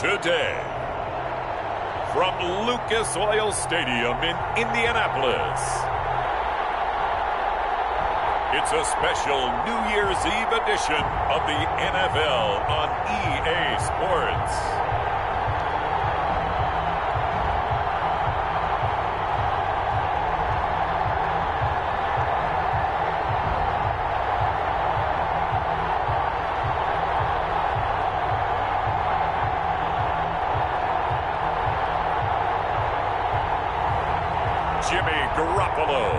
Today, from Lucas Oil Stadium in Indianapolis, it's a special New Year's Eve edition of the NFL on EA Sports. Jimmy Garoppolo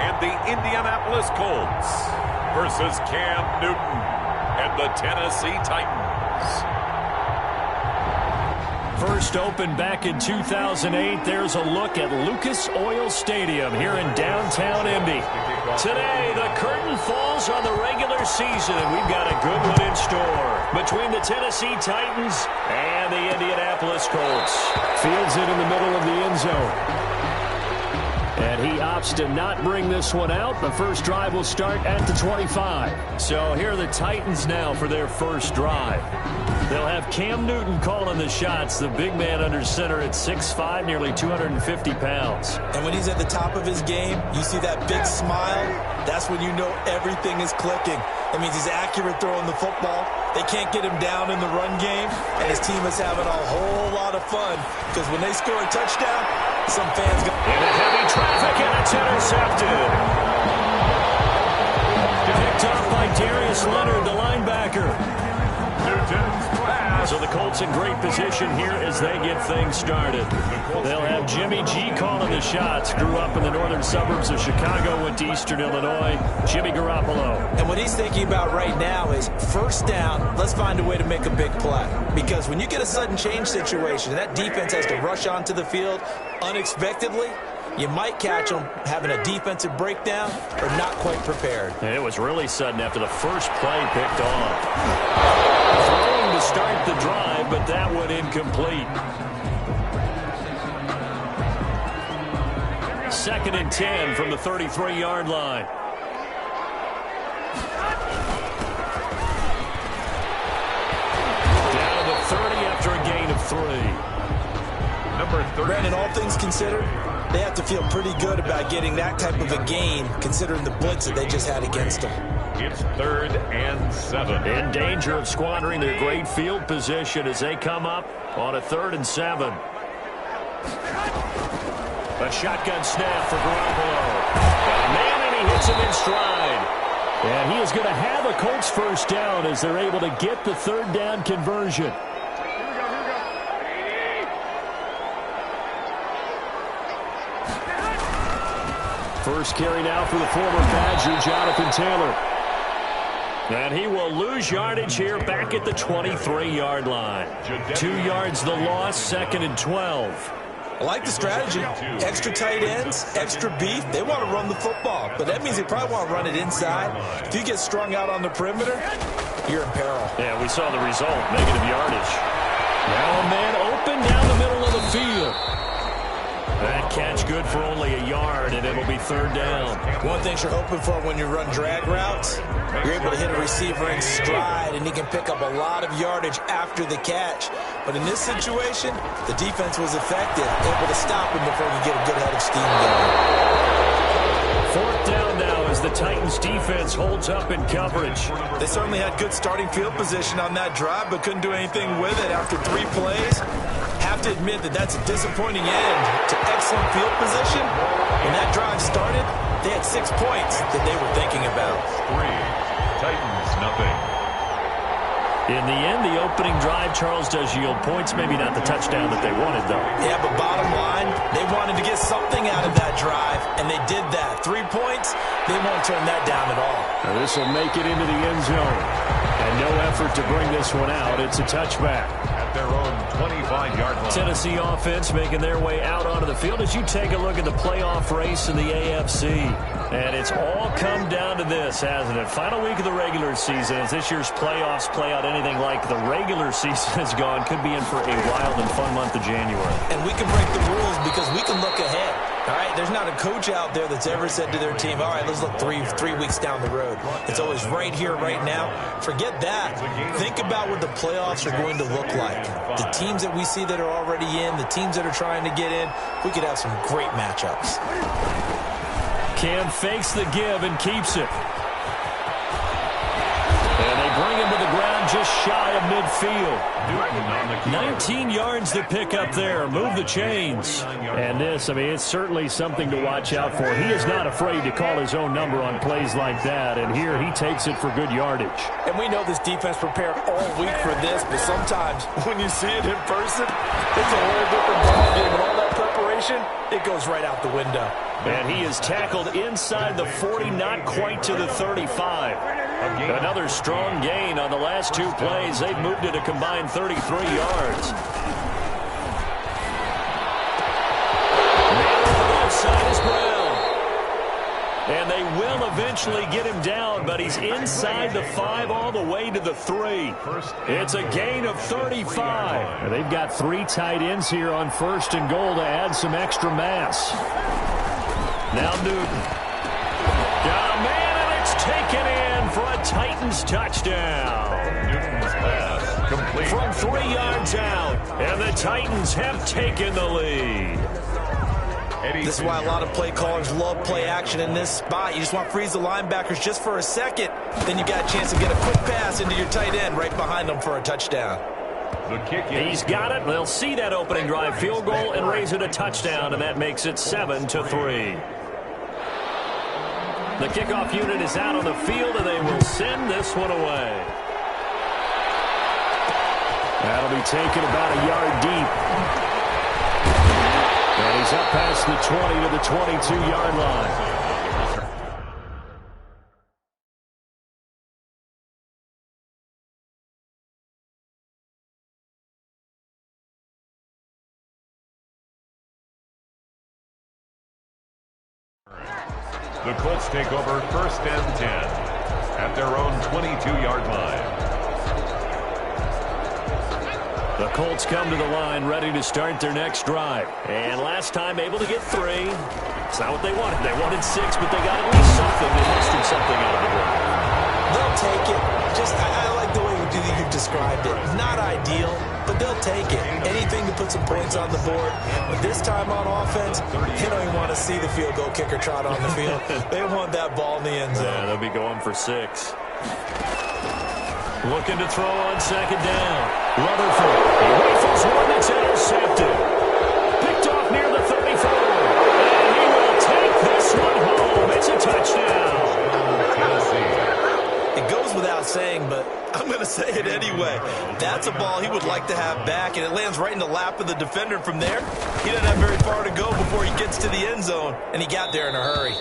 and the Indianapolis Colts versus Cam Newton and the Tennessee Titans. First opened back in 2008, there's a look at Lucas Oil Stadium here in downtown Indy. Today, the curtain falls on the regular season, and we've got a good one in store between the Tennessee Titans and the Indianapolis Colts. Fields it in the middle of the end zone. And he opts to not bring this one out. The first drive will start at the 25. So here are the Titans now for their first drive. They'll have Cam Newton calling the shots, the big man under center at 6'5", nearly 250 pounds. And when he's at the top of his game, you see that big smile. That's when you know everything is clicking. That means he's accurate throwing the football. They can't get him down in the run game, and his team is having a whole lot of fun because when they score a touchdown, some fans go. Into heavy traffic, and it's intercepted. Picked off by Darius Leonard, the linebacker. So the Colts in great position here as they get things started. They'll have Jimmy G calling the shots. Grew up in the northern suburbs of Chicago, went to Eastern Illinois. Jimmy Garoppolo. And what he's thinking about right now is first down, let's find a way to make a big play. Because when you get a sudden change situation, that defense has to rush onto the field unexpectedly. You might catch them having a defensive breakdown or not quite prepared. And it was really sudden after the first play picked off. Throwing to start the drive, but that one incomplete. 2nd and 10 from the 33-yard line. Down to the 30 after a gain of 3. Number 30. Brandon, all things considered, they have to feel pretty good about getting that type of a gain considering the blitz that they just had against them. It's 3rd and 7. In danger of squandering their great field position as they come up on a 3rd and 7. A shotgun snap for Garoppolo. Man, and he hits him in stride. And he is going to have a Colts first down as they're able to get the 3rd down conversion. First carry now for the former Badger, Jonathan Taylor. And he will lose yardage here back at the 23-yard line. 2 yards the loss, 2nd and 12. I like the strategy. Extra tight ends, extra beef. They want to run the football, but that means they probably want to run it inside. If you get strung out on the perimeter, you're in peril. Yeah, we saw the result, negative yardage. Now a man open down the middle of the field. That catch good for only a yard, and it'll be 3rd down. One thing you're hoping for when you run drag routes, you're able to hit a receiver in stride, and he can pick up a lot of yardage after the catch. But in this situation, the defense was effective, able to stop him before he get a good head of steam going. 4th down now as the Titans defense holds up in coverage. They certainly had good starting field position on that drive, but couldn't do anything with it after 3 plays. Have to admit that that's a disappointing end to excellent field position. When that drive started, they had 6 points that they were thinking about. 3, Titans nothing. In the end, the opening drive, Charles, does yield points. Maybe not the touchdown that they wanted, though. Yeah, but bottom line, they wanted to get something out of that drive, and they did that. 3 points, they won't turn that down at all. Now this will make it into the end zone. And no effort to bring this one out. It's a touchback. At their own 25-yard line. Tennessee offense making their way out onto the field as you take a look at the playoff race in the AFC. And it's all come down to this, hasn't it? Final week of the regular season. As this year's playoffs play out anything like the regular season has gone, could be in for a wild and fun month of January. And we can break the rules because we can look ahead. All right, there's not a coach out there that's ever said to their team, all right, let's look three weeks down the road. It's always right here, right now. Forget that. Think about what the playoffs are going to look like. The teams that we see that are already in, the teams that are trying to get in, we could have some great matchups. Cam fakes the give and keeps it. And they bring him to the ground just shy of midfield. 19 yards to pick up there. Move the chains. And this, I mean, it's certainly something to watch out for. He is not afraid to call his own number on plays like that. And here he takes it for good yardage. And we know this defense prepared all week for this, but sometimes when you see it in person, it's a whole different ballgame. And all that preparation, it goes right out the window. And he is tackled inside the 40, not quite to the 35. Another strong gain on the last two plays. They've moved it a combined 33 yards. Man on the left side is Brown. And they will eventually get him down, but he's inside the 5 all the way to the 3. It's a gain of 35. And they've got 3 tight ends here on 1st and goal to add some extra mass. Now Newton. Got a man, and it's taken in for a Titans touchdown. Newton's pass complete. From 3 yards out, and the Titans have taken the lead. This is why a lot of play callers love play action in this spot. You just want to freeze the linebackers just for a second. Then you got a chance to get a quick pass into your tight end right behind them for a touchdown. He's got it. They'll see that opening drive field goal and raise it a touchdown, and that makes it 7-3. The kickoff unit is out on the field, and they will send this one away. That'll be taken about a yard deep. And he's up past the 20 to the 22-yard line. The Colts take over 1st and 10 at their own 22-yard line. The Colts come to the line ready to start their next drive. And last time able to get 3. It's not what they wanted. They wanted 6, but they got at least something. They mustered something out of the drive. They'll take it. I like the way you've described it. Not ideal, but they'll take it. Anything to put some points on the board. But this time on offense, they don't even want to see the field goal kicker trot on the field. They want that ball in the end zone. Yeah, they'll be going for 6. Looking to throw on 2nd down. Rutherford. He rifles one that's intercepted. Picked off near the 34. And he will take this one home. It's a touchdown. It goes without saying, but I'm going to say it anyway. That's a ball he would like to have back, and it lands right in the lap of the defender from there. He doesn't have very far to go before he gets to the end zone, and he got there in a hurry.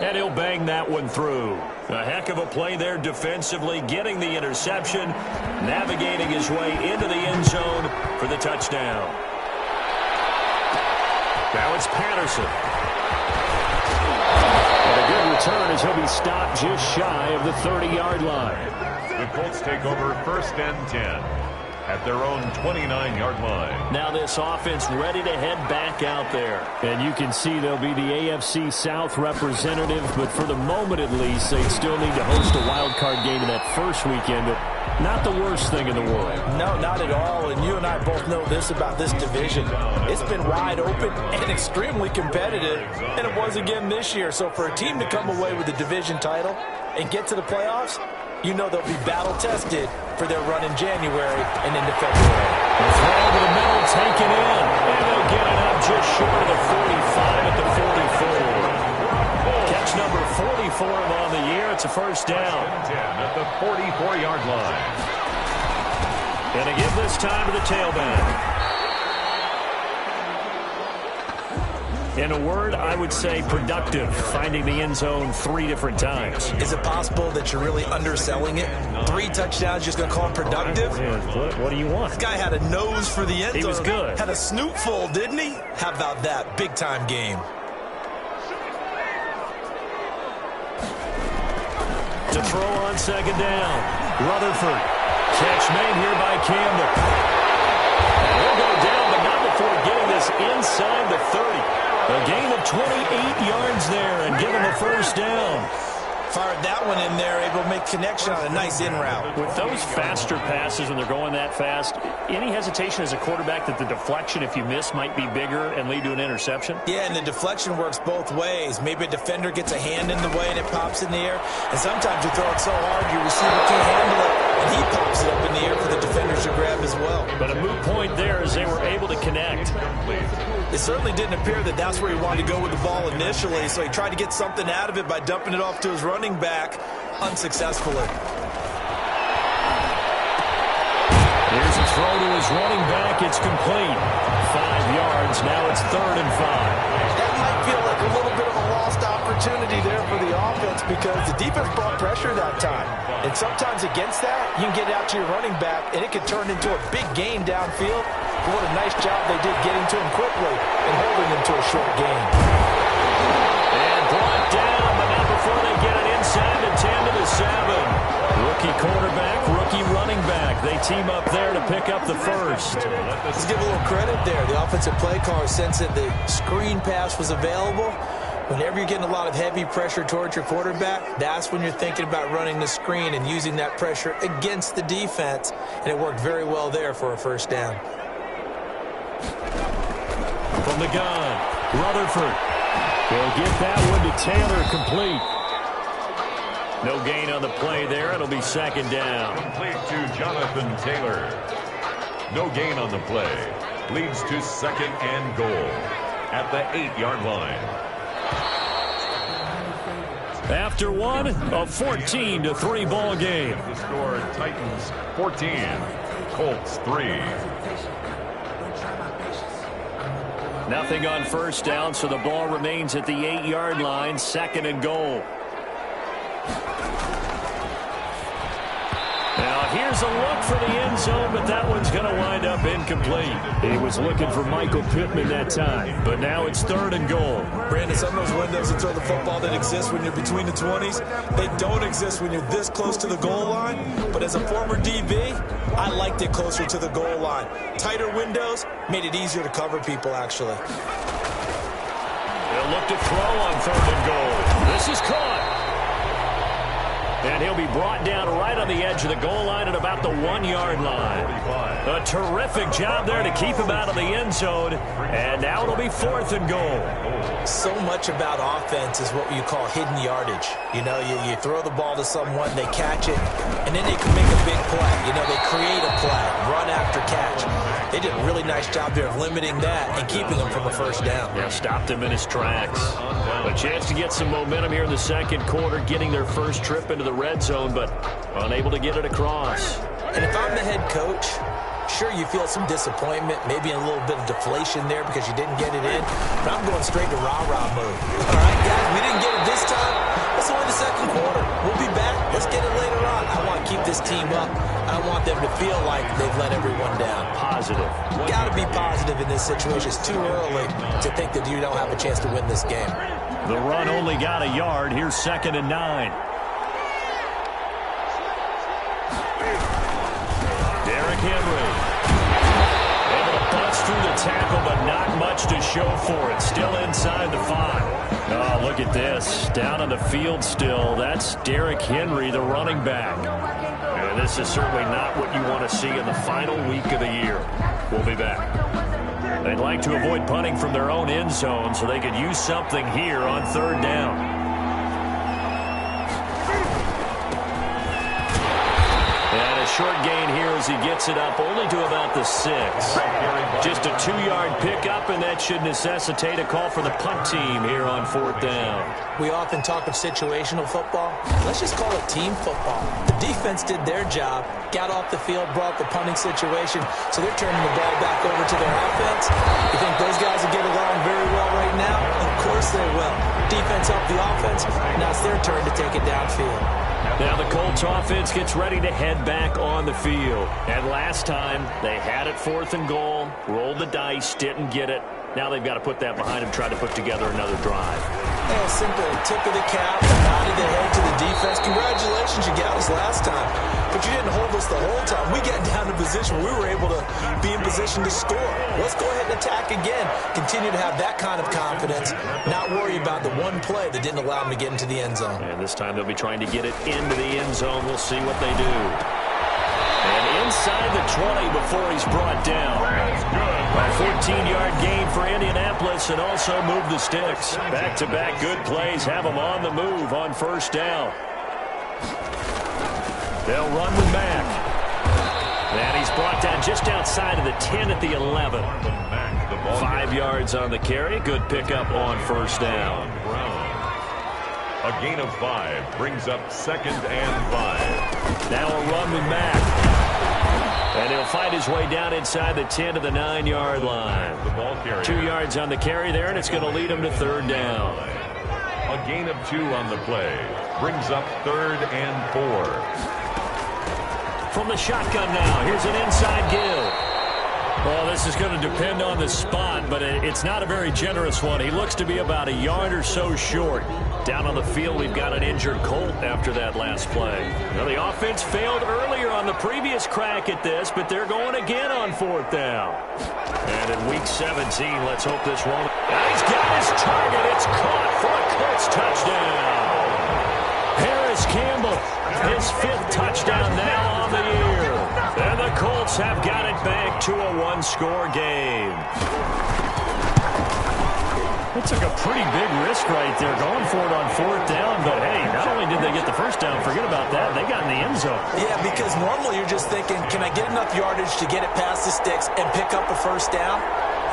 And he'll bang that one through. A heck of a play there defensively, getting the interception, navigating his way into the end zone for the touchdown. Now it's Patterson. And a good return as he'll be stopped just shy of the 30-yard line. The Colts take over 1st and 10 at their own 29-yard line. Now this offense ready to head back out there. And you can see they'll be the AFC South representative, but for the moment at least, they still need to host a wild card game in that first weekend, but not the worst thing in the world. No, not at all, and you and I both know this about this division. It's been wide open and extremely competitive, and it was again this year. So for a team to come away with the division title and get to the playoffs, you know they'll be battle-tested for their run in January and into February. The throw to the middle, taken in, and they'll get it up just short of the 45 at the 44. Catch number 44 on the year. It's a first down. 10 at the 44-yard line. And to give this time to the tailback. In a word, I would say productive, finding the end zone 3 different times. Is it possible that you're really underselling it? 3 touchdowns, just going to call him productive? What do you want? This guy had a nose for the end zone. He was good. Had a snoot full, didn't he? How about that? Big-time game. To throw on second down. Rutherford. Catch made here by Campbell. And he'll go down, but not before getting this inside the 30. A gain of 28 yards there and give him a first down. Fired that one in there, able to make connection on a nice in route. With those faster passes when they're going that fast, any hesitation as a quarterback that the deflection, if you miss, might be bigger and lead to an interception? Yeah, and the deflection works both ways. Maybe a defender gets a hand in the way and it pops in the air. And sometimes you throw it so hard your receiver can't handle it, and he pops it up in the air for the defenders to grab as well. But a moot point there as they were able to connect. It certainly didn't appear that that's where he wanted to go with the ball initially, so he tried to get something out of it by dumping it off to his running back unsuccessfully. Here's a throw to his running back. It's complete. 5 yards. Now it's 3rd and 5. That might feel like a little bit of a lost opportunity there for the offense because the defense brought pressure that time. And sometimes against that, you can get it out to your running back, and it could turn into a big gain downfield. But what a nice job they did getting to him quickly and holding him to a short gain. And brought down, but not before they get it inside the 10 to the 7. Rookie quarterback, rookie running back. They team up there to pick up the first. Let's give a little credit there. The offensive play caller sensed that the screen pass was available. Whenever you're getting a lot of heavy pressure towards your quarterback, that's when you're thinking about running the screen and using that pressure against the defense. And it worked very well there for a first down. From the gun, Rutherford. They'll get that one to Taylor, complete. No gain on the play there. It'll be second down. Complete to Jonathan Taylor. No gain on the play. Leads to 2nd and goal at the 8-yard line. After one, a 14-3 ball game. The score, Titans 14, Colts 3. Nothing on first down, so the ball remains at the 8-yard line, 2nd and goal. Now here's a look for the end zone, but that one's going to wind up incomplete. He was looking for Michael Pittman that time, but now it's 3rd and goal. Brandon, some of those windows to throw the football that exist when you're between the 20s, they don't exist when you're this close to the goal line. But as a former DB, I liked it closer to the goal line. Tighter windows made it easier to cover people, actually. They'll look to throw on 3rd and goal. This is caught. And he'll be brought down right on the edge of the goal line at about the 1-yard line. A terrific job there to keep him out of the end zone. And now it'll be 4th and goal. So much about offense is what you call hidden yardage. You know, you throw the ball to someone, they catch it, and then they can make a big play. You know, they create a play, run after catch. They did a really nice job there of limiting that and keeping him from a first down. Yeah, stopped him in his tracks. A chance to get some momentum here in the second quarter, getting their first trip into the red zone, but unable to get it across. And if I'm the head coach, sure, you feel some disappointment, maybe a little bit of deflation there because you didn't get it in, but I'm going straight to rah-rah mode. All right, guys, we didn't get it this time. Let's win the second quarter. We'll be back. Let's get it later on. I want to keep this team up. I want them to feel like they've let everyone down. Positive. Got to be positive in this situation. It's too early to think that you don't have a chance to win this game. The run only got a yard. Here's 2nd and 9. Derrick Henry. Able to bust through the tackle, but not much to show for it. Still inside the 5. Oh, look at this. Down on the field still. That's Derrick Henry, the running back. And this is certainly not what you want to see in the final week of the year. We'll be back. They'd like to avoid punting from their own end zone so they could use something here on 3rd down. Short gain here as he gets it up only to about the 6. Just a 2-yard pickup, and that should necessitate a call for the punt team here on 4th down. We often talk of situational football. Let's just call it team football. The defense did their job, got off the field, brought the punting situation, so they're turning the ball back over to their offense. You think those guys will get along very well right now? Of course they will. Defense helped the offense. Now it's their turn to take it downfield. Now the Colts offense gets ready to head back on the field. And last time, they had it 4th and goal, rolled the dice, didn't get it. Now they've got to put that behind them, try to put together another drive. A simple tip of the cap, a nod of the head to the defense. Congratulations, you got us last time. But you didn't hold us the whole time. We got down to position where we were able to be in position to score. Let's go ahead and attack again. Continue to have that kind of confidence. Not worry about the one play that didn't allow them to get into the end zone. And this time they'll be trying to get it into the end zone. We'll see what they do. And inside the 20 before he's brought down. A 14-yard gain for Indianapolis and also move the sticks. Back-to-back good plays have them on the move on first down. They'll run with Mack. And he's brought down just outside of the 10 at the 11. 5 yards on the carry. Good pickup on first down. A gain of 5 brings up 2nd and 5. Now a run with Mack. And he'll find his way down inside the 10 to the 9-yard line. 2 yards on the carry there, and it's going to lead him to 3rd down. A gain of 2 on the play brings up 3rd and 4. From the shotgun now, here's an inside give. Well, this is going to depend on the spot, but it's not a very generous one. He looks to be about a yard or so short. Down on the field, we've got an injured Colt after that last play. Now, the offense failed earlier on the previous crack at this, but they're going again on 4th down. And in week 17, let's hope this won't. Now he's got his target. It's caught for a Colts touchdown. Harris Campbell, his 5th touchdown now on the year. And the Colts have got it back to a 1-score game. They took a pretty big risk right there going for it on 4th down. But, hey, not only did they get the first down, forget about that, they got in the end zone. Yeah, because normally you're just thinking, can I get enough yardage to get it past the sticks and pick up a first down?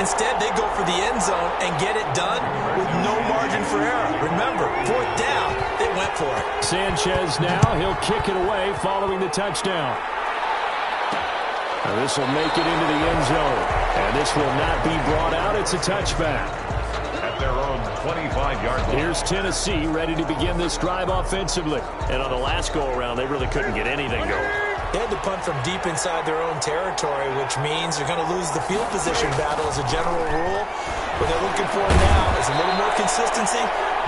Instead, they go for the end zone and get it done with no margin for error. Remember, 4th down, they went for it. Sanchez now, he'll kick it away following the touchdown. Now this will make it into the end zone. And this will not be brought out. It's a touchback. At their own 25-yard line. Here's Tennessee ready to begin this drive offensively. And on the last go-around, they really couldn't get anything going. They had to punt from deep inside their own territory, which means they're going to lose the field position battle as a general rule. What they're looking for now is a little more consistency,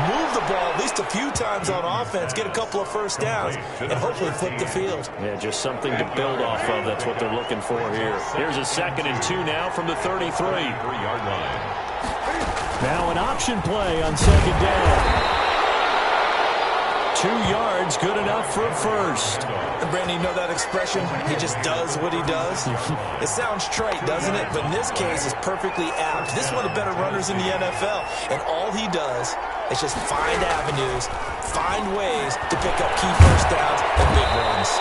move the ball at least a few times on offense, get a couple of first downs, and hopefully flip the field. Yeah, just something to build off of. That's what they're looking for here. Here's a 2nd and 2 now from the 33. 3-yard line. Now an option play on 2nd down. 2 yards, good enough for a first. And Brandon, you know that expression? He just does what he does. It sounds trite, doesn't it? But in this case, it's perfectly apt. This is one of the better runners in the NFL. And all he does is just find avenues, find ways to pick up key first downs and big runs.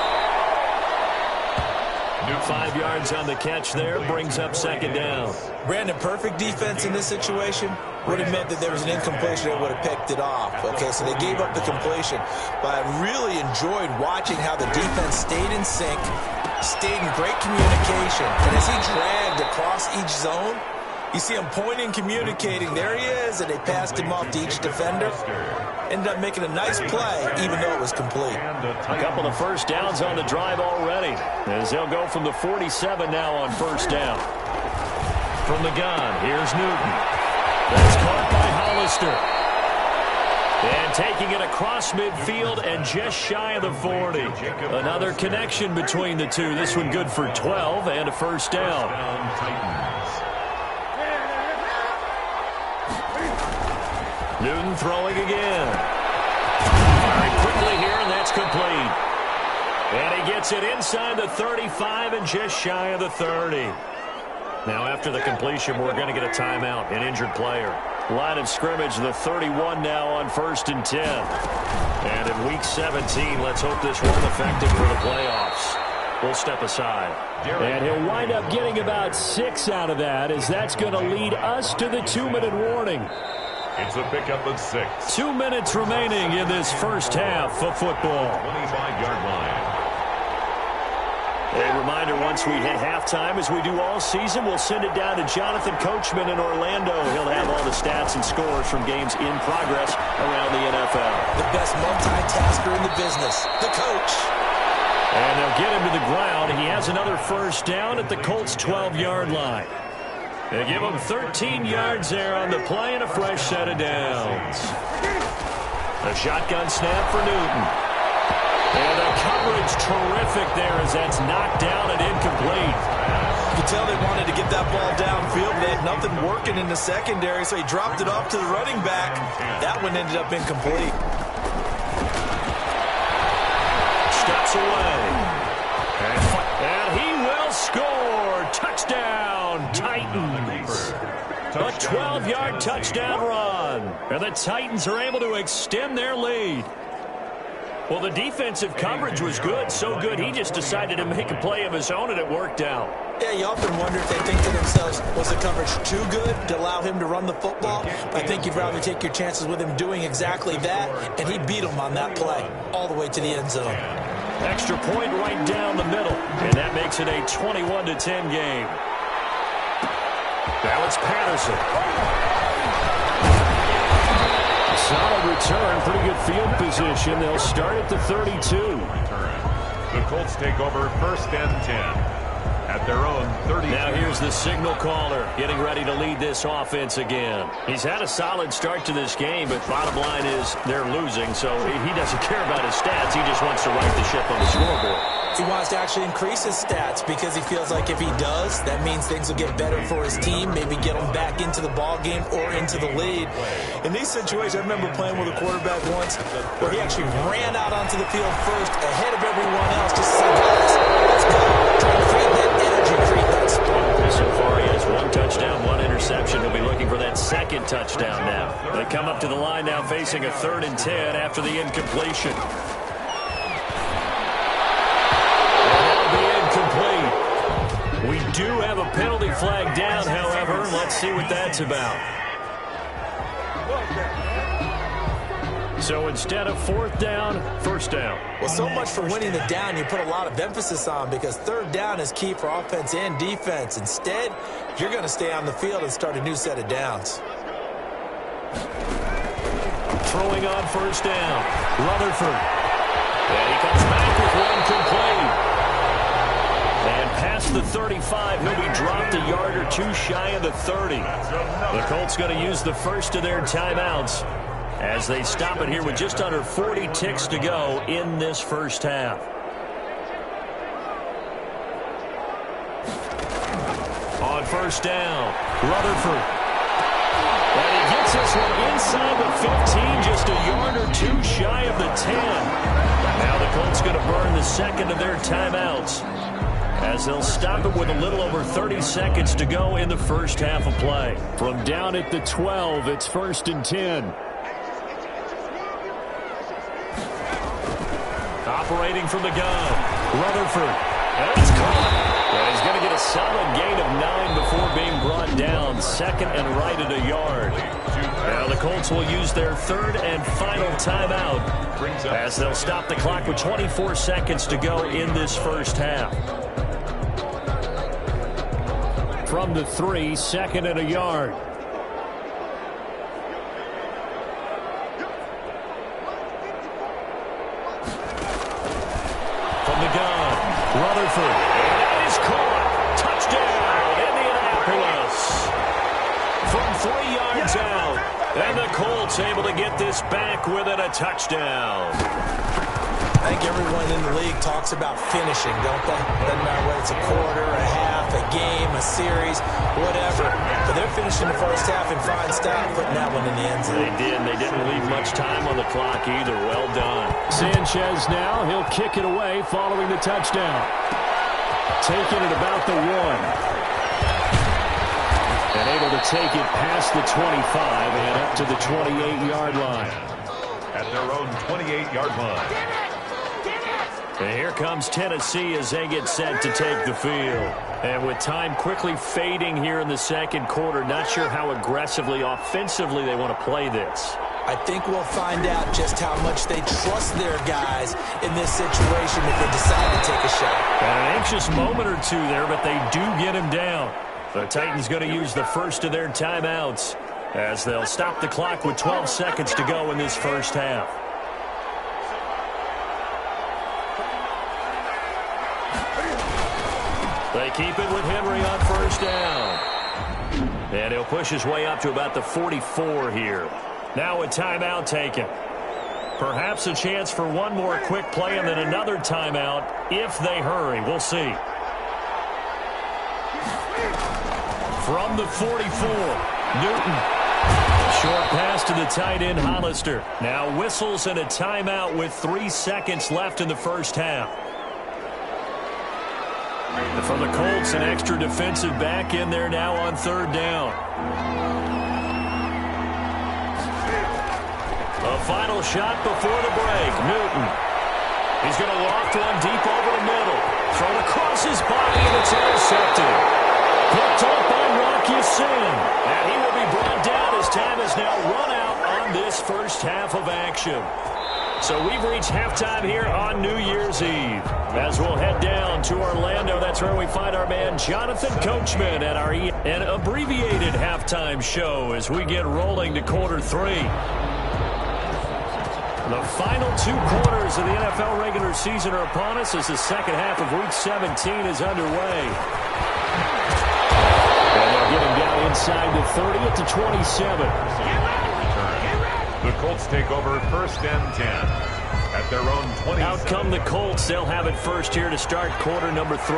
5 yards on the catch there, brings up 2nd down. Brandon, perfect defense in this situation would have meant that there was an incompletion that would have picked it off. Okay, so they gave up the completion. But I really enjoyed watching how the defense stayed in sync, stayed in great communication. And as he dragged across each zone, you see him pointing, communicating. There he is, and they passed him off to each defender. Ended up making a nice play, even though it was complete. A couple of first downs on the drive already, as they'll go from the 47 now on first down. From the gun, here's Newton. That's caught by Hollister. And taking it across midfield and just shy of the 40. Another connection between the two. This one good for 12 and a first down. Newton throwing again. Very quickly here, and that's complete. And he gets it inside the 35 and just shy of the 30. Now after the completion, we're going to get a timeout, an injured player. Line of scrimmage, the 31 now on 1st and 10. And in week 17, let's hope this won't affect him for the playoffs. We'll step aside. And he'll wind up getting about 6 out of that, as that's going to lead us to the 2-minute warning. It's a pickup of 6. 2 minutes remaining in this first half of football. 25-yard line. A reminder, once we hit halftime, as we do all season, we'll send it down to Jonathan Coachman in Orlando. He'll have all the stats and scores from games in progress around the NFL. The best multitasker in the business, the coach. And they'll get him to the ground. He has another first down at the Colts' 12-yard line. They give him 13 yards there on the play and a fresh set of downs. A shotgun snap for Newton. And the coverage terrific there as that's knocked down and incomplete. You could tell they wanted to get that ball downfield. They had nothing working in the secondary, so he dropped it off to the running back. That one ended up incomplete. Steps away. And he will score. Touchdown, Titans. A 12-yard touchdown run. And the Titans are able to extend their lead. Well, the defensive coverage was good, so good he just decided to make a play of his own, and it worked out. Yeah, you often wonder if they think to themselves, was the coverage too good to allow him to run the football? I think you'd rather take your chances with him doing exactly that, and he beat him on that play all the way to the end zone. Extra point right down the middle, and that makes it a 21-10 game. Now it's Patterson. Solid return, pretty good field position. They'll start at the 32. The Colts take over 1st and 10 at their own 30. Now here's the signal caller getting ready to lead this offense again. He's had a solid start to this game, but bottom line is they're losing, so he doesn't care about his stats. He just wants to right the ship on the scoreboard. He wants to actually increase his stats because he feels like if he does, that means things will get better for his team, maybe get him back into the ball game or into the lead. In these situations, I remember playing with a quarterback once where he actually ran out onto the field first ahead of everyone else just to say, guys, let's go. Trying to create that energy, create that spark. So far, he has 1 touchdown, 1 interception. He'll be looking for that 2nd touchdown now. They come up to the line now facing a 3rd and 10 after the incompletion. We do have a penalty flag down, however. Let's see what that's about. So instead of 4th down, 1st down. Well, so much for winning the down you put a lot of emphasis on because 3rd down is key for offense and defense. Instead, you're going to stay on the field and start a new set of downs. Throwing on 1st down, Rutherford. And he comes back with 1 complete. And past the 35, he'll be dropped a yard or 2 shy of the 30. The Colts going to use the first of their timeouts as they stop it here with just under 40 ticks to go in this first half. On 1st down, Rutherford. And he gets this one inside the 15, just a yard or 2 shy of the 10. Now the Colts going to burn the second of their timeouts as they'll stop it with a little over 30 seconds to go in the first half of play. From down at the 12, it's 1st and 10. Operating from the gun, Rutherford. And it's caught. And he's going to get a solid gain of 9 before being brought down. 2nd and right at a yard. Now the Colts will use their 3rd and final timeout as they'll stop the clock with 24 seconds to go in this first half. From the 3, 2nd and a yard. From the gun, Rutherford. And that is caught. Touchdown, Indianapolis. From 3 yards out. And the Colts able to get this back within a touchdown. I think everyone in the league talks about finishing, don't they? Doesn't matter whether it's a quarter, a half, a game, a series, whatever. But they're finishing the first half in fine style, putting that one in the end zone. They did. They didn't leave much time on the clock either. Well done. Sanchez now. He'll kick it away following the touchdown. Taking it about the 1. And able to take it past the 25 and up to the 28-yard line. At their own 28-yard line. And here comes Tennessee as they get set to take the field. And with time quickly fading here in the second quarter, not sure how aggressively, offensively they want to play this. I think we'll find out just how much they trust their guys in this situation if they decide to take a shot. An anxious moment or 2 there, but they do get him down. The Titans going to use the first of their timeouts as they'll stop the clock with 12 seconds to go in this first half. They keep it with Henry on 1st down. And he'll push his way up to about the 44 here. Now a timeout taken. Perhaps a chance for one more quick play and then another timeout if they hurry. We'll see. From the 44, Newton. Short pass to the tight end, Hollister. Now whistles and a timeout with 3 seconds left in the first half. And for the Colts, an extra defensive back in there now on third down. A final shot before the break. Newton. He's going to loft one deep over the middle. Thrown across his body, and it's intercepted. Picked up by Rocky Sin. And he will be brought down as time is now run out on this first half of action. So we've reached halftime here on New Year's Eve. As we'll head down to Orlando, that's where we find our man Jonathan Coachman at an abbreviated halftime show as we get rolling to quarter 3. The final 2 quarters of the NFL regular season are upon us as the second half of Week 17 is underway. And they'll get him down inside the 30 at the 27. The Colts take over first and 10 at their own 20. Out come the Colts. They'll have it first here to start quarter number 3.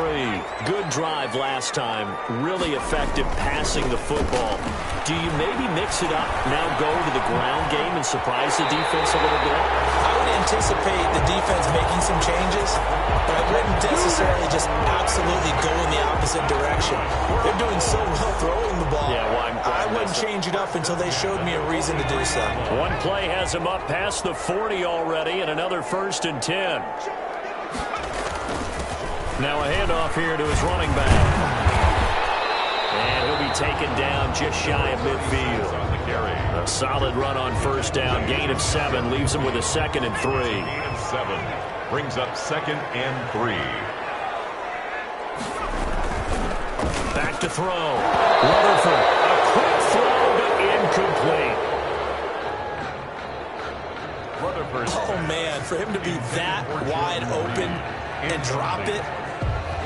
Good drive last time. Really effective passing the football. Do you maybe mix it up, now go to the ground game and surprise the defense a little bit? I would anticipate the defense making some changes, but I wouldn't necessarily just absolutely go in the opposite direction. They're doing so well throwing the ball. Yeah, well, I wouldn't change it up until they showed me a reason to do so. One play has him up past the 40 already, and another first and 10. Now a handoff here to his running back. And he'll be taken down just shy of midfield. A solid run on first down. Gain of 7 leaves him with a 2nd and 3. Gain of 7 brings up 2nd and 3. Back to throw. Rutherford. A quick throw, but incomplete. Oh, man, for him to be that wide open and drop it.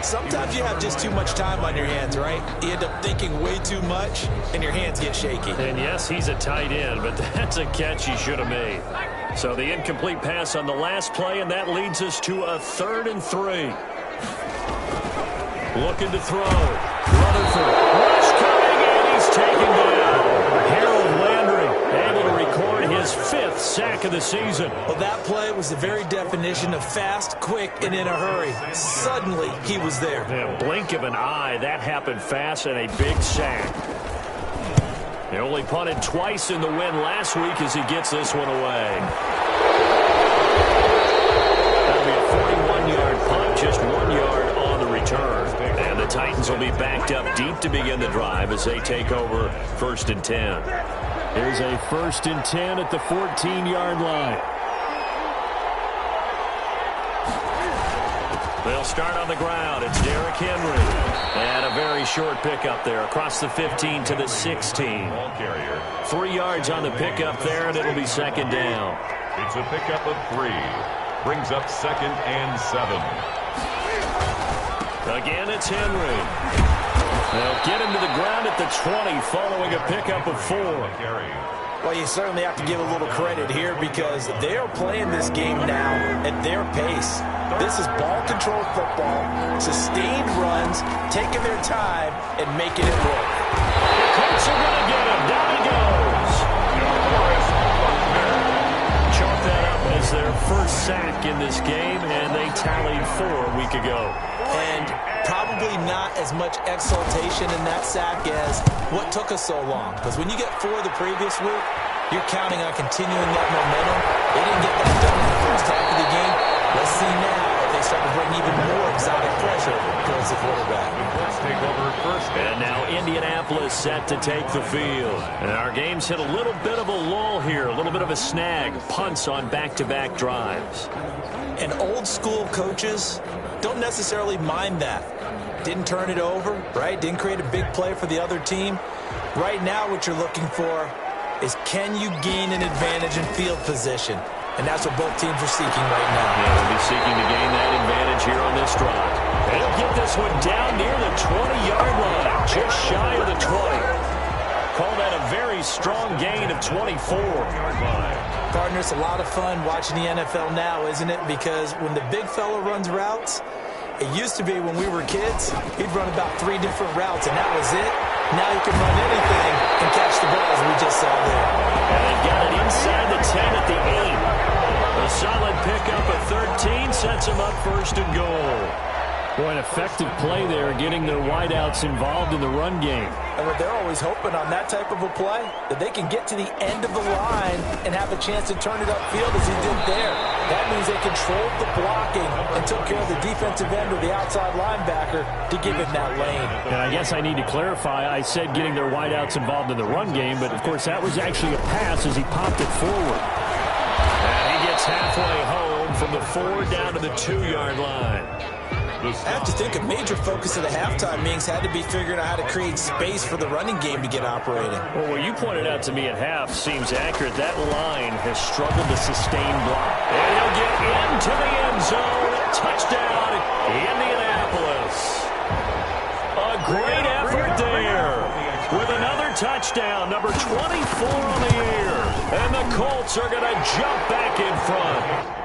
Sometimes you have just too much time on your hands, right? You end up thinking way too much, and your hands get shaky. And yes, he's a tight end, but that's a catch he should have made. So the incomplete pass on the last play, and that leads us to a 3rd and 3. Looking to throw. Rutherford. Rush coming, and he's taken down. Harold Landry able to record his 5th sack of the season. Well, that play was the very definition of fast, quick, and in a hurry. Suddenly, he was there. Yeah, blink of an eye, that happened fast, and a big sack. He only punted twice in the win last week as he gets this one away. That'll be a 41-yard punt, just 1 yard on the return. And the Titans will be backed up deep to begin the drive as they take over first and 10. Here's a 1st and 10 at the 14-yard line. They'll start on the ground. It's Derrick Henry. And a very short pickup there across the 15 to the 16. 3 yards on the pickup there, and it'll be 2nd down. It's a pickup of 3. Brings up 2nd and 7. Again, it's Henry. They'll get him to the ground at the 20 following a pickup of 4. Well, you certainly have to give a little credit here because they are playing this game now at their pace. This is ball control football, sustained runs, taking their time, and making it work. The Colts are going to get him. Down he goes. Chalk that up as their first sack in this game, and they tallied 4 a week ago. And probably not as much exultation in that sack as what took us so long. Because when you get 4 the previous week, you're counting on continuing that momentum. They didn't get that done in the first half of the game. Let's see now if they start to bring even more exotic pressure towards the quarterback. Let's take over first. And now Indianapolis set to take the field. And our game's hit a little bit of a lull here, a little bit of a snag. Punts on back-to-back drives. And old-school coaches don't necessarily mind that. Didn't turn it over, right? Didn't create a big play for the other team. Right now what you're looking for is can you gain an advantage in field position? And that's what both teams are seeking right now. Yeah, they'll be seeking to gain that advantage here on this drive. They'll get this one down near the 20-yard line, just shy of the 20. call that a very strong gain of 24. Partner, it's a lot of fun watching the NFL now, isn't it? Because when the big fella runs routes, it used to be when we were kids, he'd run about 3 different routes, and that was it. Now he can run anything and catch the ball, as we just saw there. And they've got it inside the 10 at the 8. A solid pickup of 13 sets him up first and goal. Boy, an effective play there, getting their wideouts involved in the run game. And they're always hoping on that type of a play that they can get to the end of the line and have a chance to turn it upfield as he did there. That means they controlled the blocking and took care of the defensive end or the outside linebacker to give him that lane. And I guess I need to clarify, I said getting their wideouts involved in the run game, but of course that was actually a pass as he popped it forward. And he gets halfway home from the 4 down to the 2-yard line. I have to think a major focus of the halftime meetings had to be figuring out how to create space for the running game to get operating. Well, what you pointed out to me at half seems accurate. That line has struggled to sustain block. And he'll get into the end zone. Touchdown, Indianapolis. A great effort there with another touchdown, number 24 on the year. And the Colts are going to jump back in front.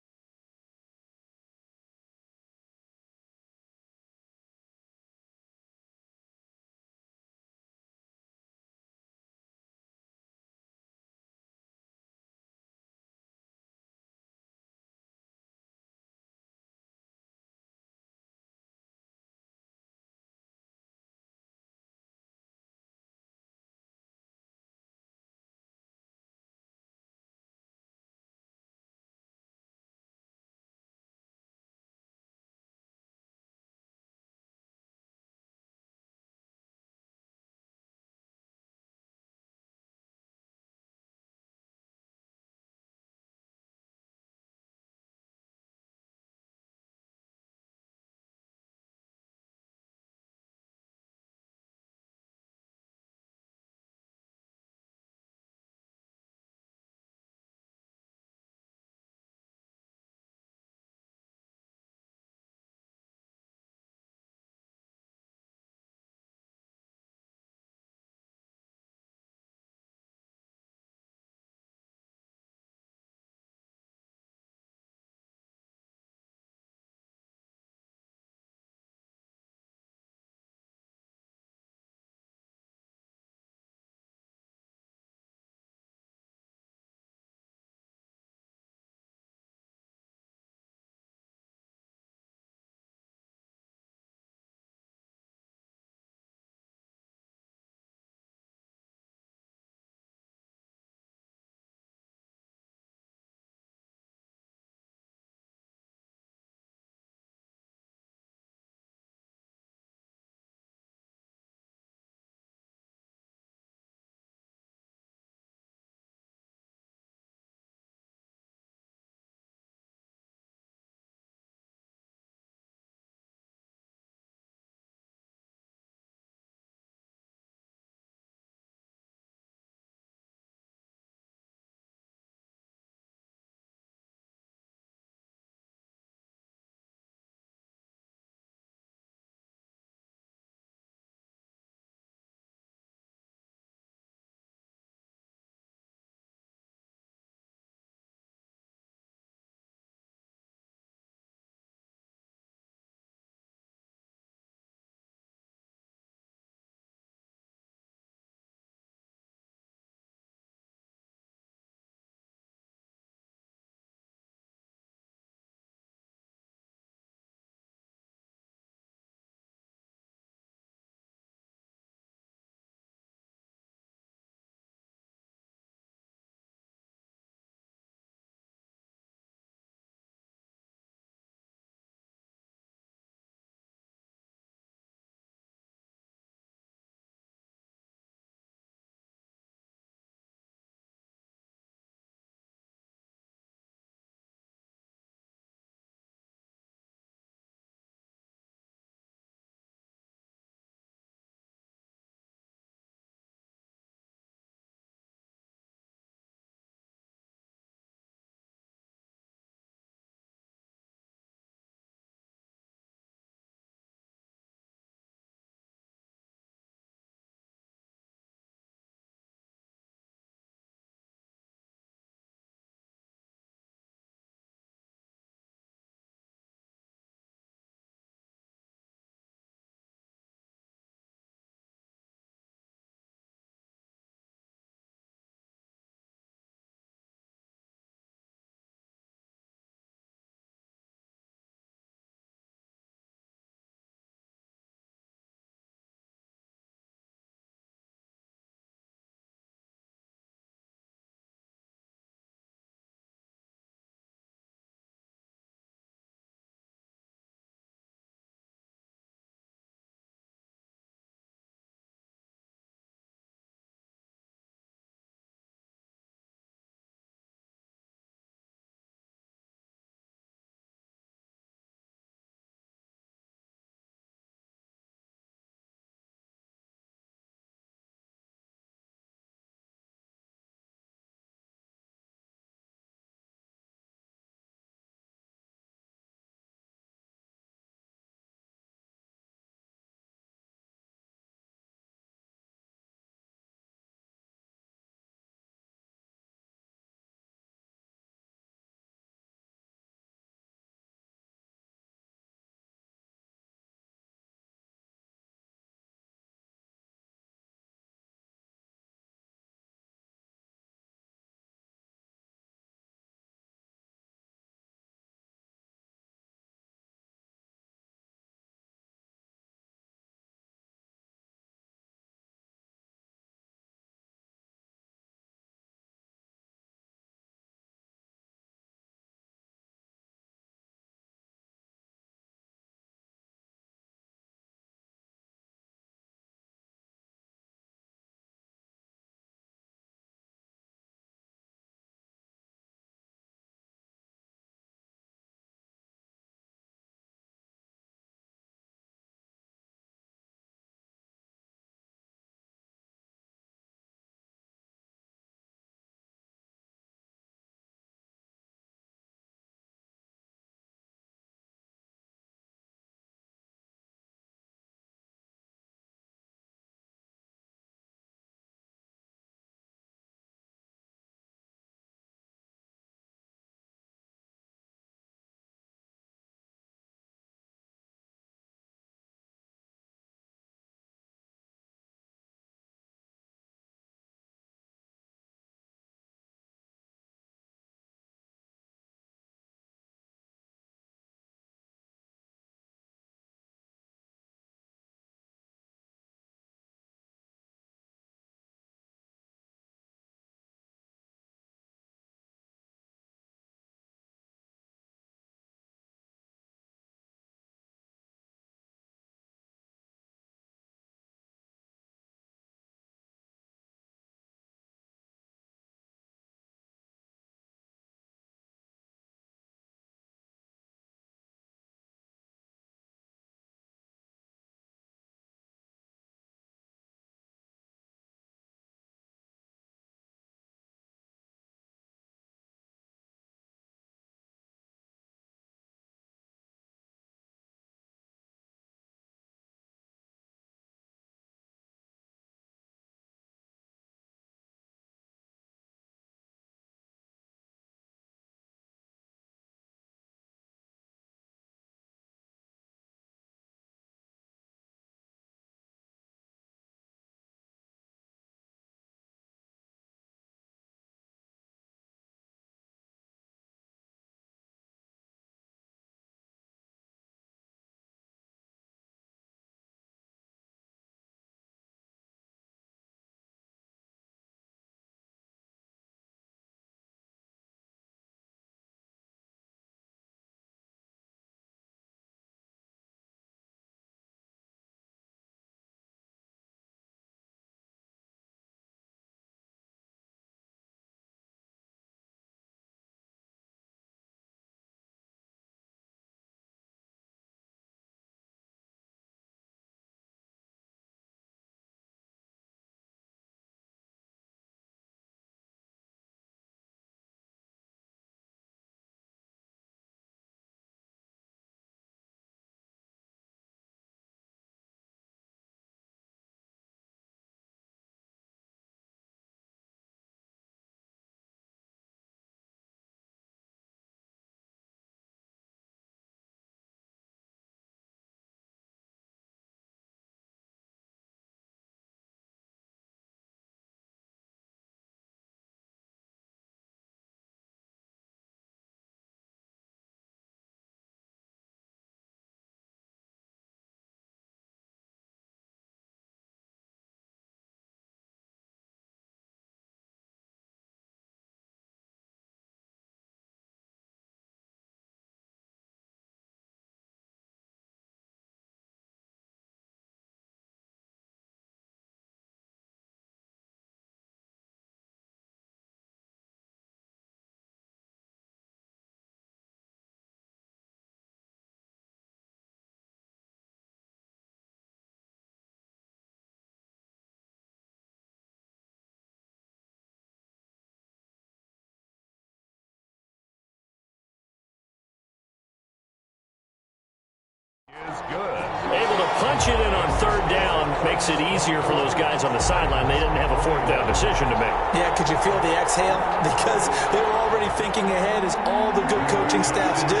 punch it in on third down makes it easier for those guys on the sideline. They didn't have a fourth down decision to make. Yeah, could you feel the exhale? Because they were already thinking ahead, as all the good coaching staffs do.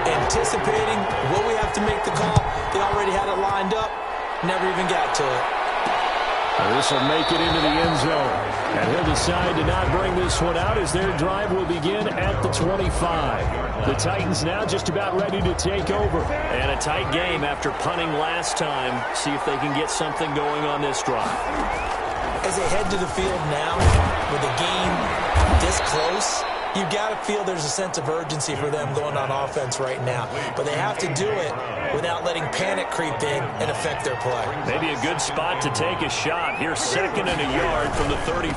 Anticipating what we have to make the call. They already had it lined up. Never even got to it. This will make it into the end zone. And he'll decide to not bring this one out as their drive will begin at the 25. The Titans now just about ready to take over. And a tight game after punting last time. See if they can get something going on this drive. As they head to the field now, with the game this close, you've got to feel there's a sense of urgency for them going on offense right now. But they have to do it without letting panic creep in and affect their play. Maybe a good spot to take a shot. Here's 2nd and a yard from the 34.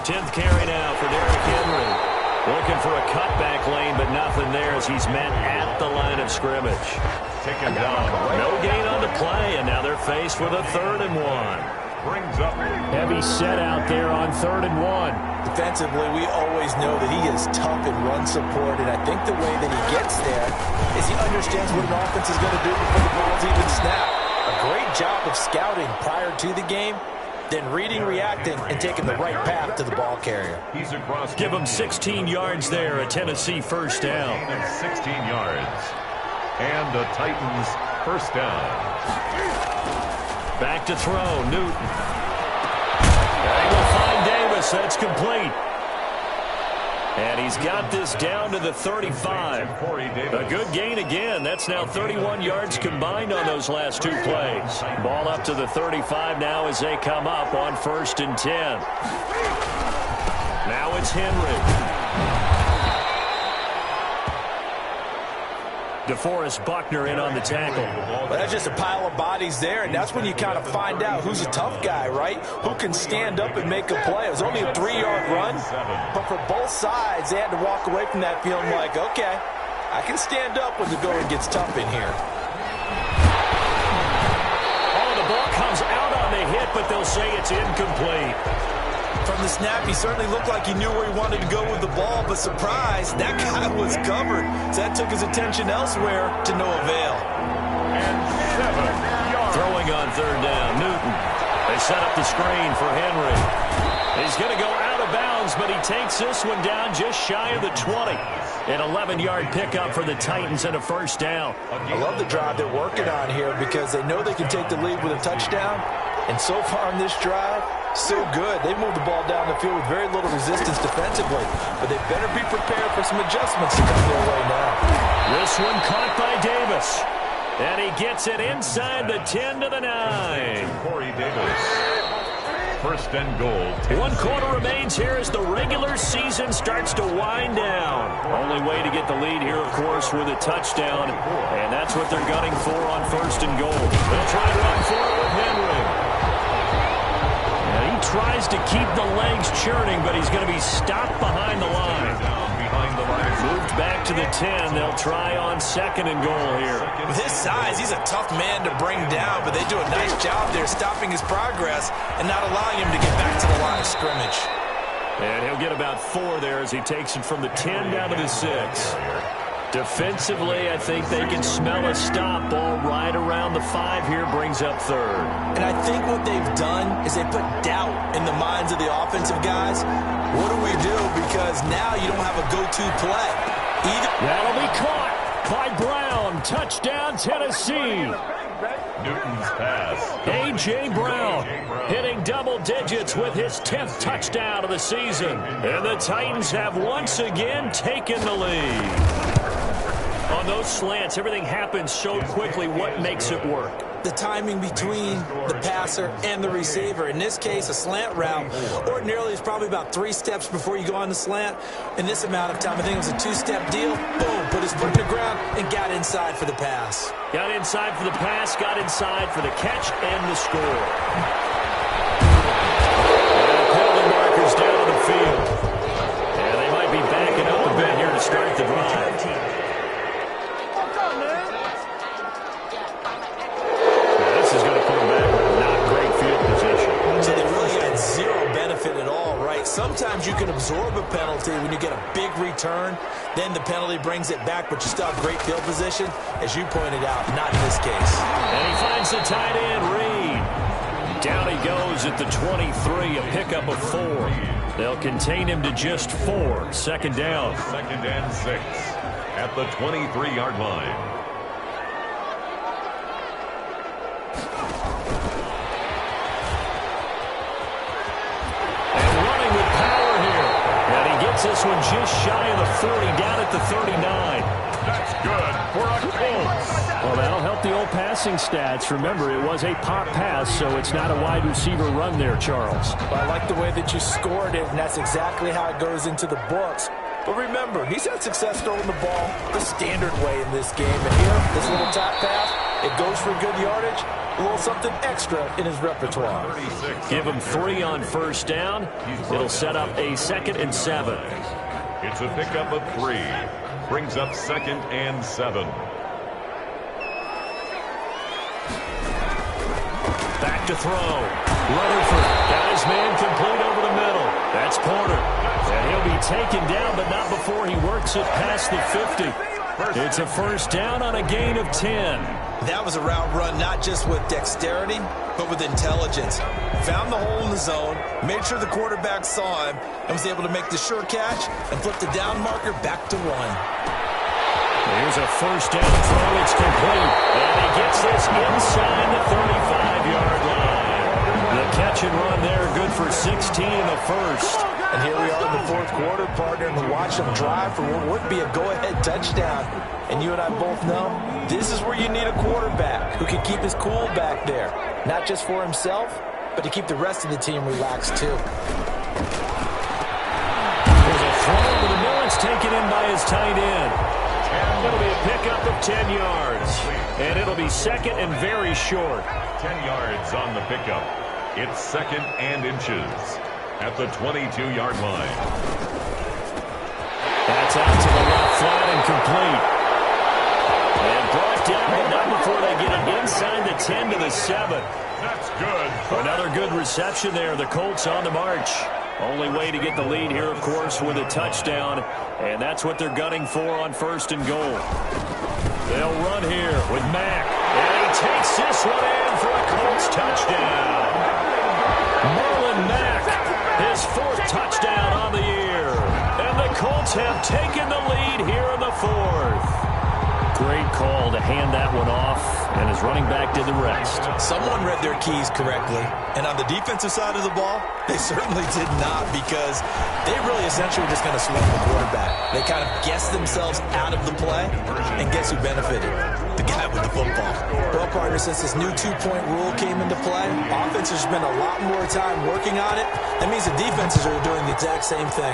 10th carry now for Derrick Henry. Looking for a cutback lane, but nothing there as he's met at the line of scrimmage. Taken down. No gain on the play, and now they're faced with a 3rd and 1. Brings up. Heavy set out there on 3rd and 1. Defensively, we always know that he is tough in run support, and I think the way that he gets there is he understands what an offense is going to do before the ball's even snapped. A great job of scouting prior to the game, then reading, reacting, and taking the right path to the ball carrier. He's across. Give him 16 yards there, a Tennessee first down. 16 yards. And the Titans first down. Back to throw, Newton. They will find Davis. That's complete. And he's got this down to the 35. A good gain again. That's now 31 yards combined on those last 2 plays. Ball up to the 35 now as they come up on 1st and 10. Now it's Henry. DeForest Buckner in on the tackle. Well, that's just a pile of bodies there, and that's when you kind of find out who's a tough guy, right? Who can stand up and make a play. It was only a 3-yard run, but for both sides, they had to walk away from that feeling like, okay, I can stand up when the going gets tough in here. Oh, the ball comes out on the hit, but they'll say it's incomplete. From the snap, he certainly looked like he knew where he wanted to go with the ball, but surprise, that guy was covered. So that took his attention elsewhere to no avail. And 7 yards. Throwing on 3rd down, Newton. They set up the screen for Henry. He's going to go out of bounds, but he takes this one down just shy of the 20. An 11-yard pickup for the Titans and a first down. I love the drive they're working on here because they know they can take the lead with a touchdown. And so far in this drive, so good. They moved the ball down the field with very little resistance defensively. But they better be prepared for some adjustments to come their way now. This one caught by Davis. And he gets it inside the 10 to the 9. Corey Davis. 1st and goal. 1 quarter remains here as the regular season starts to wind down. Only way to get the lead here, of course, with a touchdown. And that's what they're gunning for on 1st and goal. They'll try to run for it with Henry. Tries to keep the legs churning, but he's going to be stopped behind the line. Moved back to the 10. They'll try on 2nd and goal here. With his size, he's a tough man to bring down, but they do a nice job there stopping his progress and not allowing him to get back to the line of scrimmage. And he'll get about 4 there as he takes it from the 10 down to the 6. Defensively, I think they can smell a stop. Ball right around the 5 here, brings up 3rd. And I think what they've done is they put doubt in the minds of the offensive guys. What do we do? Because now you don't have a go-to play. That'll be caught by Brown. Touchdown, Tennessee. Newton's pass. A.J. Brown hitting double digits with his 10th touchdown of the season. And the Titans have once again taken the lead. On those slants, everything happens so quickly. What makes it work? The timing between the passer and the receiver. In this case, a slant route ordinarily is probably about 3 steps before you go on the slant. In this amount of time, I think it was a 2-step deal. Boom, put his foot in the ground and got inside for the pass. Got inside for the pass, got inside for the catch and the score. And penalty markers down on the field. And they might be backing up a bit here to start the drive. Sometimes you can absorb a penalty penalty when you get a big return. Then the penalty brings it back, but you still have great field position. As you pointed out, not in this case. And he finds the tight end, Reed. Down he goes at the 23, a pickup of 4. They'll contain him to just 4. Second down. 2nd and 6 at the 23-yard line. This one just shy of the 40, down at the 39. That's good for a Colts. Well, that'll help the old passing stats. Remember, it was a pop pass, so it's not a wide receiver run there, Charles. Well, I like the way that you scored it, and that's exactly how it goes into the books. But remember, he's had success throwing the ball the standard way in this game. And here, this little top pass, it goes for good yardage. A little something extra in his repertoire. Give him 3 on first down. It'll set up a 2nd and 7. It's a pickup of 3. Brings up 2nd and 7. Back to throw. Rutherford got his man complete over the middle. That's Porter. And he'll be taken down, but not before he works it past the 50. It's a first down on a gain of 10. That was a route run not just with dexterity, but with intelligence. Found the hole in the zone, made sure the quarterback saw him, and was able to make the sure catch and flip the down marker back to 1. Here's a first down throw. It's complete. And he gets this inside the 35-yard line. The catch and run there, good for 16 in the first. And here we are in the 4th quarter, partner, and to watch them drive for what would be a go-ahead touchdown. And you and I both know this is where you need a quarterback who can keep his cool back there. Not just for himself, but to keep the rest of the team relaxed too. There's a throw over the middle. It's taken in by his tight end. It'll be a pickup of 10 yards. And it'll be 2nd and very short. 10 yards on the pickup. It's 2nd and inches at the 22-yard line. That's out to the left, flat and complete. And brought down, but not before they get it inside the 10 to the 7. That's good. Another good reception there. The Colts on the march. Only way to get the lead here, of course, with a touchdown. And that's what they're gunning for on 1st and goal. They'll run here with Mack. And he takes this one in for a Colts touchdown. Marlon Mack, his 4th touchdown on the year. And the Colts have taken the lead here in the 4th. Great call to hand that one off, and his running back did the rest. Someone read their keys correctly, and on the defensive side of the ball, they certainly did not, because they really essentially were just going to swarm the quarterback. They kind of guessed themselves out of the play, and guess who benefited? The guy with the football. Well, partner, since this new 2-point rule came into play, offense has spent a lot more time working on it. That means the defenses are doing the exact same thing.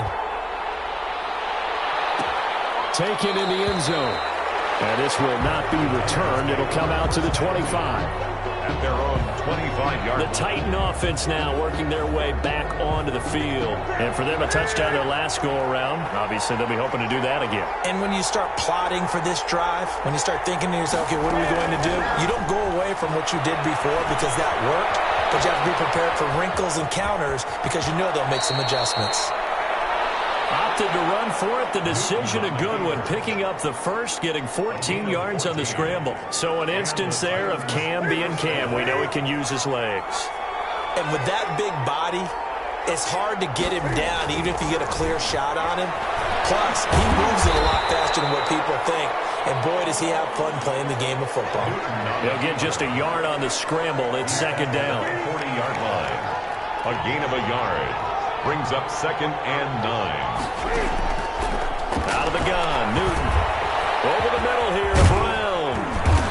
Taken in the end zone. And this will not be returned. It'll come out to the 25. At their own 25-yard line. The Titan offense now working their way back onto the field. And for them, a touchdown their last go-around. Obviously, they'll be hoping to do that again. And when you start plotting for this drive, when you start thinking to yourself, okay, what are we going to do? You don't go away from what you did before because that worked. But you have to be prepared for wrinkles and counters because you know they'll make some adjustments. Opted to run for it. The decision a good one. Picking up the first, getting 14 yards on the scramble. So an instance there of Cam being Cam. We know he can use his legs. And with that big body, it's hard to get him down even if you get a clear shot on him. Plus, he moves it a lot faster than what people think. And boy, does he have fun playing the game of football. They'll get just a yard on the scramble. It's 2nd down. 40-yard line. A gain of a yard. Brings up 2nd and 9. Out of the gun, Newton. Over the middle here, Brown.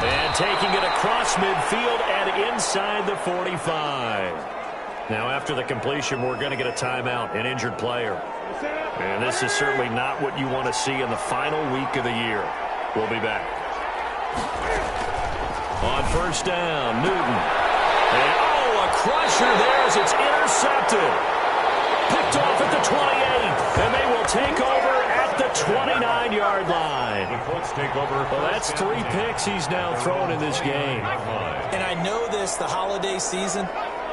And taking it across midfield and inside the 45. Now, after the completion, we're going to get a timeout, an injured player. And this is certainly not what you want to see in the final week of the year. We'll be back. On first down, Newton. And, a crusher there as it's intercepted. Picked off at the 28, and they will take over at the 29-yard line. The Colts take over. Well, that's 3 picks he's now thrown in this game. And I know this, the holiday season,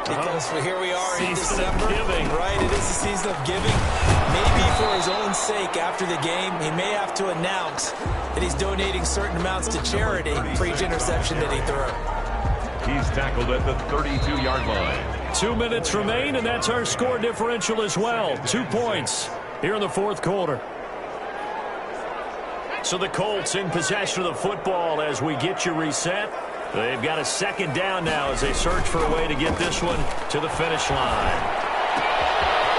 because here we are in December. Of giving. Right, it is the season of giving. Maybe for his own sake after the game, he may have to announce that he's donating certain amounts to charity for each interception that he threw. He's tackled at the 32-yard line. 2 minutes remain, and that's our score differential as well. 2 points here in the fourth quarter. So the Colts in possession of the football as we get you reset. They've got a second down now as they search for a way to get this one to the finish line.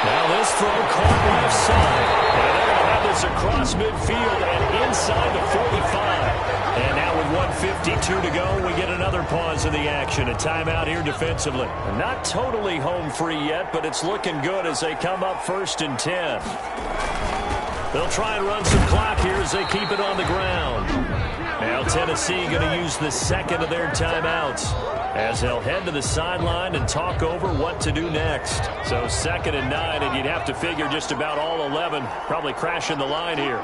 Now this throw caught left side. And they're going to have this across midfield and inside the 45. And now with 1:52 to go, we get another pause in the action. A timeout here defensively. Not totally home free yet, but it's looking good as they come up 1st and 10. They'll try and run some clock here as they keep it on the ground. Now Tennessee going to use the second of their timeouts as they'll head to the sideline and talk over what to do next. So 2nd and 9, and you'd have to figure just about all 11 probably crashing the line here.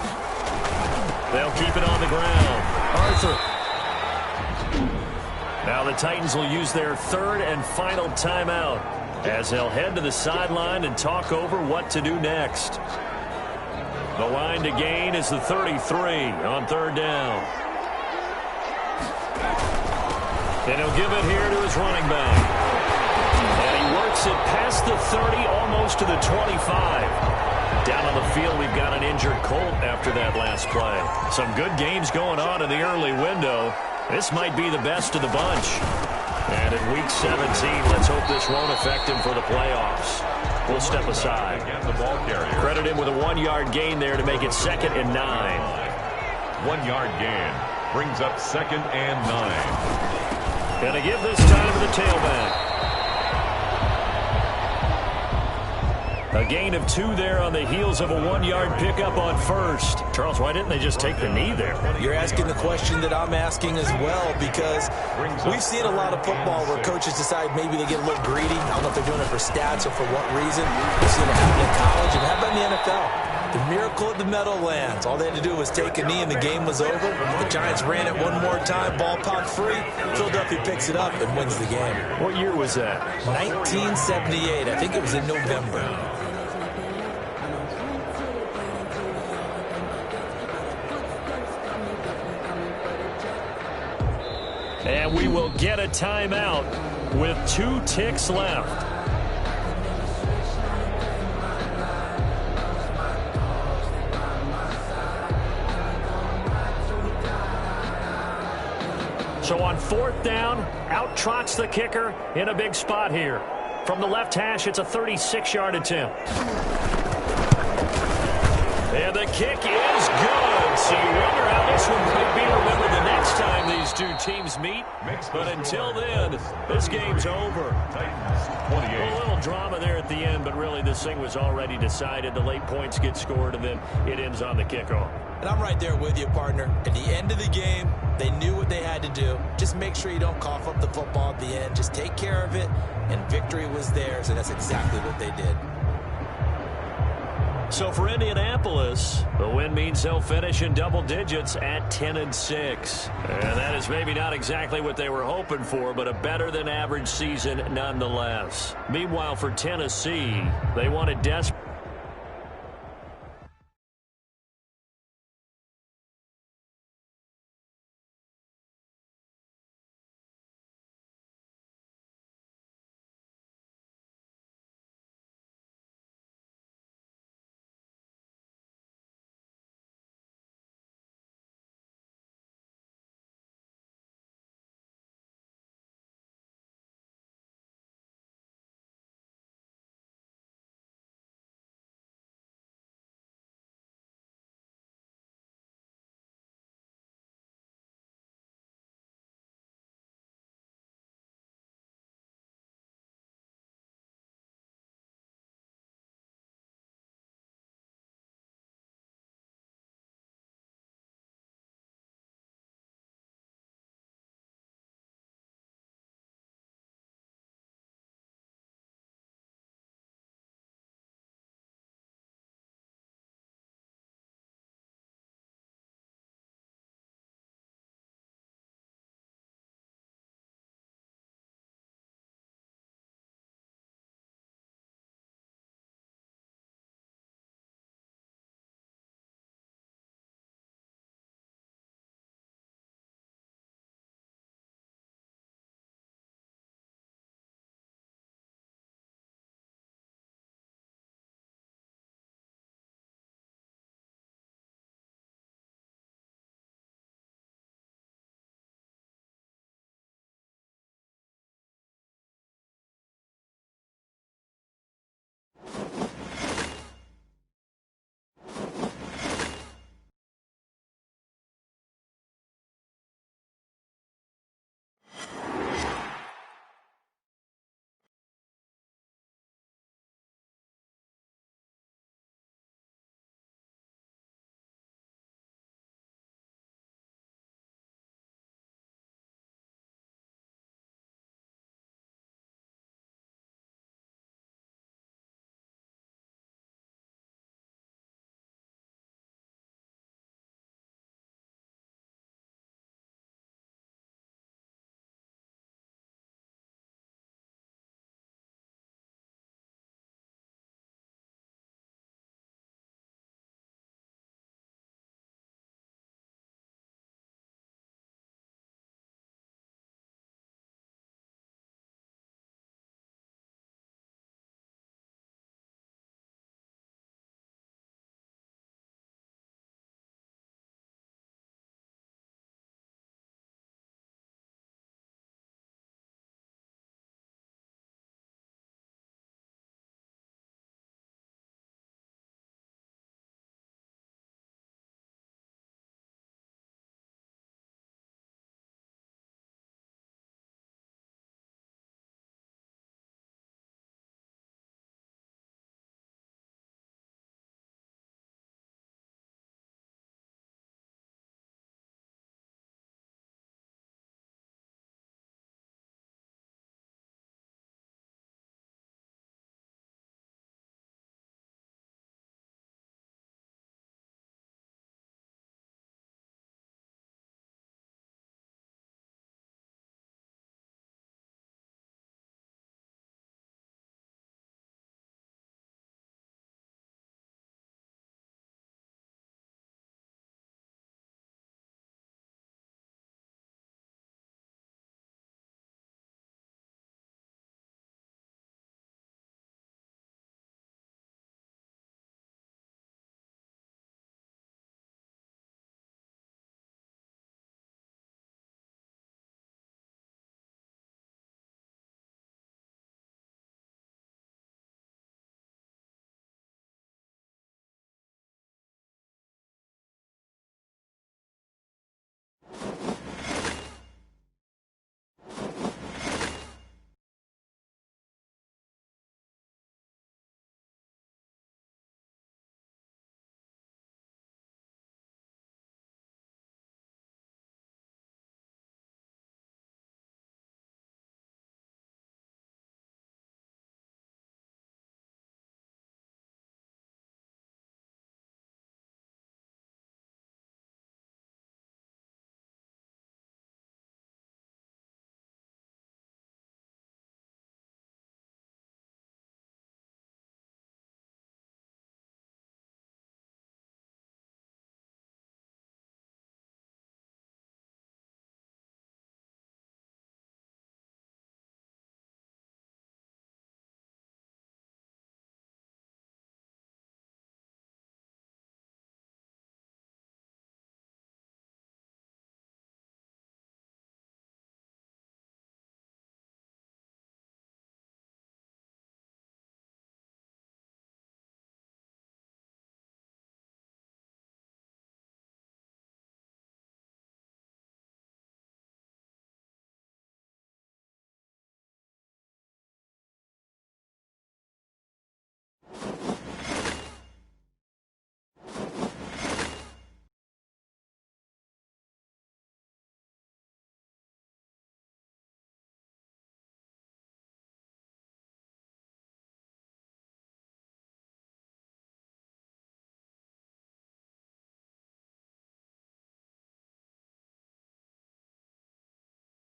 They'll keep it on the ground. Arthur. Now the Titans will use their 3rd and final timeout as they'll head to the sideline and talk over what to do next. The line to gain is the 33 on 3rd down. And he'll give it here to his running back. And he works it past the 30, almost to the 25. Down on the field, we've got an injured Colt after that last play. Some good games going on in the early window. This might be the best of the bunch. And in Week 17, let's hope this won't affect him for the playoffs. We'll step aside. Credit him with a 1-yard gain there to make it 2nd and 9. 1-yard gain brings up 2nd and 9. Going to give this time to the tailback. A gain of 2 there on the heels of a 1-yard pickup on 1st. Charles, why didn't they just take the knee there? You're asking the question that I'm asking as well, because we've seen a lot of football where coaches decide maybe they get a little greedy. I don't know if they're doing it for stats or for what reason. We've seen it happen in college, and how about in the NFL? The miracle at the Meadowlands. All they had to do was take a knee and the game was over. The Giants ran it one more time. Ball popped free. Philadelphia picks it up and wins the game. What year was that? 1978. I think it was in November. And we will get a timeout with 2 ticks left. So on 4th down, out trots the kicker in a big spot here. From the left hash, it's a 36-yard attempt. And the kick is good. So you wonder how this one might be remembered the next time these two teams meet. But until then, this game's over. A little drama there at the end, but really this thing was already decided. The late points get scored, and then it ends on the kickoff. And I'm right there with you, partner. At the end of the game, they knew what they had to do. Just make sure you don't cough up the football at the end. Just take care of it, and victory was theirs, and that's exactly what they did. So for Indianapolis, the win means they'll finish in double digits at 10-6. And that is maybe not exactly what they were hoping for, but a better than average season nonetheless. Meanwhile, for Tennessee, they wanted desperate.